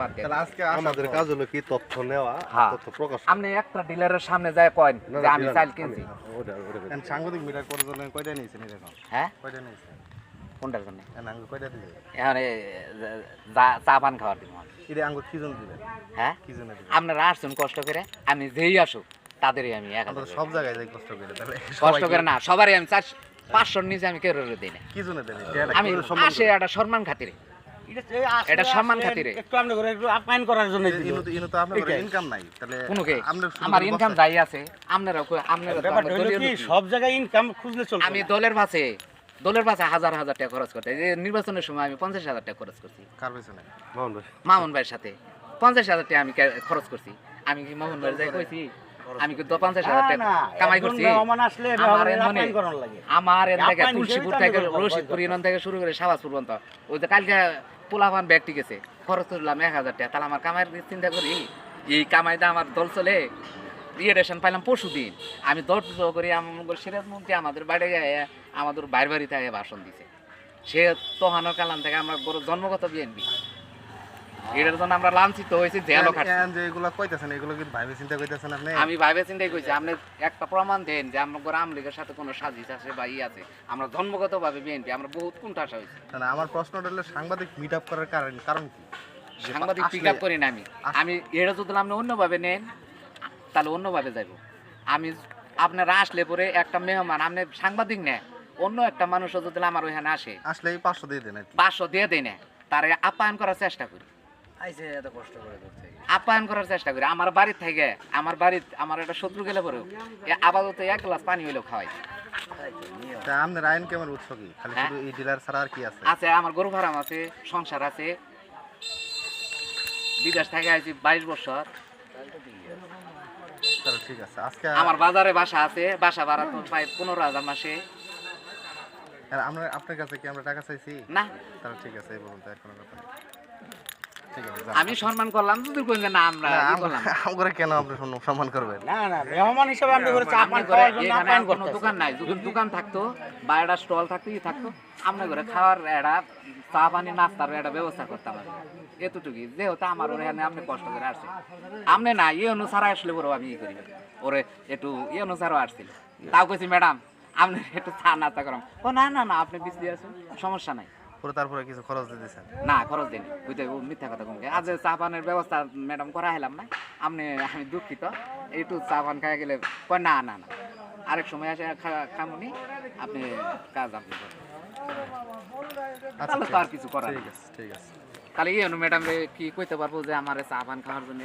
তাহলে আজকে আমাদের কাজ হলো কি তথ্য নেওয়া, তথ্য প্রকাশ। আপনি একটা ডিলারের সামনে যায় কয়েন যে আমি চাল কিনছি। সাংবাদিক মিটার করার জন্য কয়টা নিয়েছেন এরকম? হ্যাঁ, কয়টা নিয়েছেন? কোনটার জন্য? আঙ্গুর কয়টা দিবেন? এখানে চা পান খাওয়ার দিব। এটা আঙ্গুর কি জন দিবেন? হ্যাঁ, কি জন্য দিবেন? আপনারা আসছেন কষ্ট করে, আমি যেই আসুক তাদেরই আমি আমরা সব জায়গায় যাই কষ্ট করে, তাহলে কষ্ট করে না, সবারই আমি 500 নিচে আমি কেউ দিই না। কি জন্য দেন? আমি আসে একটা সম্মান খাতিরে, এটা সম্মান খাতিরে, একটু আপনি করে একটু আপ্যায়ন করার জন্য ইনো তো আপনার ইনকাম নাই, তাহলে কোনকে আমার ইনকাম যাই আছে। আপনারা সব জায়গায় ইনকাম খুঁজলে চলবে। আমি দলের পাশে হাজার হাজার টাকা খরচ করতে, এই নির্বাচনের সময় আমি 50,000 টাকা খরচ করছি। কার পেছনে? মামুন ভাইয়ের সাথে 50,000 টাকা আমি খরচ করছি। আমি কি মামুন ভাইয়ের যাই কইছি আমি কি 50,000 টাকা কামাই করছি? আমার এর থেকে তুলসীপুর থেকে রশিদপুর ইউনিয়ন থেকে শুরু করে শাহবাজ পর্যন্ত, ওই যে কালকে পোলাপান ব্যাগ টিকেছে, খরচ করলাম 1,000 টাকা। তাহলে আমার কামাইয়ের চিন্তা করি, এই কামাইটা আমার দল চলে। রিয়েডেশন পাইলাম পরশু দিন, আমি দৌড় করি আমার সিরাজ মন্ত্রী আমাদের বাড়ি আমাদের বাইরে বাড়িতে ভাষণ দিছে। সে তোহানোর কালাম থেকে আমরা বড় জন্মগত বিএনপি, এটার জন্য আমরা লাঞ্ছিত হয়েছি, জেলও খাচ্ছি। যে এগুলো কইতাছেন, এগুলো কি ভাইবে চিন্তা কইতাছেন আপনি? আমি ভাইবে চিন্তাই কইছি, আপনি একটা প্রমাণ দেন যে আমরা আওয়ামী লীগের সাথে কোনো সাজিশ আছে বা ই আছে। আমরা জন্মগত ভাবে বিএনপি, আমরা বহুত কোণঠাসা হয়েছি। না, আমার প্রশ্নটা হলো সাংবাদিক মিট আপ করার কারণ কি? সাংবাদিক পিক আপ করি না আমি এটা যদি আপনি অন্যভাবে নেন তাহলে অন্যভাবে যাইব। আমি আপনারা আসলে পরে একটা মেহমান, আপনি সাংবাদিক নেন, অন্য একটা মানুষও যদি আমার ওইখানে আসলেই 500 দিয়ে দেন, 500 দিয়ে দেয় না, তারে আপ্যায়ন করার চেষ্টা করি, আপ্যায়ন করার চেষ্টা করি। আমার বাড়ির থেকে আমার একটা শত্রু গেলে পরেও আপাতত 1 গ্লাস পানি হইলেও খাওয়াই। আপনার আইন কেমন উৎস কি? খালি শুধু এই ডিলার ছাড়া আর কি আছে? আছে আমার গরু ফার্ম আছে, সংসার আছে, বিদেশ থেকে আইছি 22 বছর। তাহলে ঠিক আছে, আজকে আমার বাজারে বাসা আছে, বাসা ভাড়া তো প্রায় 15,000 মাসে। আমরা আপনার কাছে কি আমরা টাকা চাইছি না? তাহলে ঠিক আছে, এই বলতে কোনো কথা নেই। ঠিক আছে, আমি সম্মান করলাম, যদি কই না আমরা আমগরে কেন আপনি সম্মান করবেন? না না, মেহমান হিসেবে আপনি করে চা পান খাওয়ার জন্য আপ্যায়ন কোনো করতেছেন। দোকান নাই, যদি দোকান থাকতো বা একটা স্টল থাকতো ই থাকতো, আমরা করে খাওয়ার একটা চা পানি নাস্তার একটা ব্যবস্থা করতাম। এতটুকুই, যেহেতু আমার ওখানে আপনি কষ্ট করে আসছে, আপনি না এই অনুসারে আসলে বড় আমি ই করি ওরে একটু এই অনুসারও আসছিল, তাও কইছি ম্যাডাম আপনি একটু চা নাস্তা করাম। ও না না না, আপনি বিষ দিয়ে আসুন, সমস্যা নাই। পুরো তারপরে কিছু খরচ দিতেছেন? না, খরচ দেন বুঝতে, মিথ্যা কথা কমকে। আজ চা পানের ব্যবস্থা ম্যাডাম করা হেলাম না, আমি দুঃখিত, একটু চা পান খাই গেলে কয় না না না, আরেক সময় আসে খামুনি, আপনি কাজ আপনি করেন। তাহলে তো আর কিছু করার। ঠিক আছে, ঠিক আছে। তাহলে এই ম্যাডাম কি কইতে পারবো যে আমার চা পান খাওয়ার জন্য